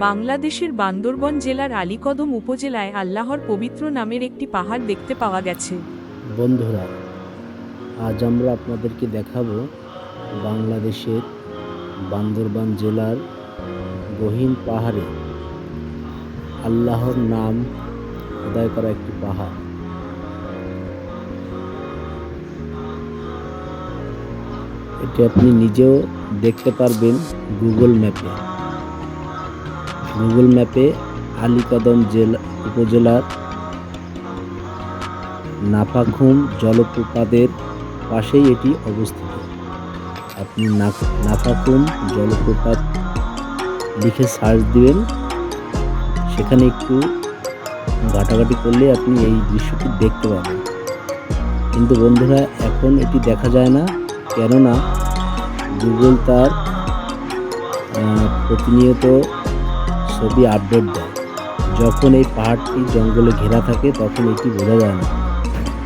বাংলাদেশের বান্দরবন জেলার আলীকদম উপজেলায় আল্লাহর পবিত্র নামের একটি পাহাড় দেখতে পাওয়া গেছে। বন্ধুরা, আজ আমরা আপনাদেরকে দেখাবো বাংলাদেশের বান্দরবান জেলার গহীন পাহাড়ে আল্লাহর নাম খোদাই করা একটি পাহাড়। এটি আপনি নিজেও দেখতে পারবেন গুগল ম্যাপে আলীকদম উপজেলার নাফাখুম জলপ্রপাতের পাশেই এটি অবস্থিত। আপনি নাফাখুম জলপ্রপাত লিখে সার্চ দিবেন, সেখানে একটু ঘাটাঘাটি করলে আপনি এই দৃশ্যটি দেখতে পাবেন। কিন্তু বন্ধুরা, এখন এটি দেখা যায় না, কেননা গুগল তার প্রতিনিয়ত ছবি আপডেট দেয়। যখন এই পাহাড়টি জঙ্গলে ঘেরা থাকে তখন এটি বোঝা যায় না,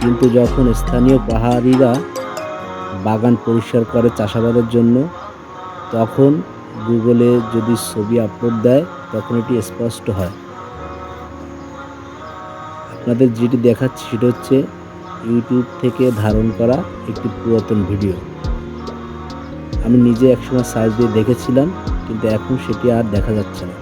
কিন্তু যখন স্থানীয় পাহাড়িরা বাগান পরিষ্কার করে চাষাবাদের জন্য, তখন গুগলে যদি ছবি আপলোড দেয় তখন এটি স্পষ্ট হয়। আপনাদের যেটি দেখাচ্ছি সেটা হচ্ছে ইউটিউব থেকে ধারণ করা একটি পুরাতন ভিডিও। আমি নিজে একসময় সার্চ দিয়ে দেখেছিলাম, কিন্তু এখন সেটি আর দেখা যাচ্ছে না।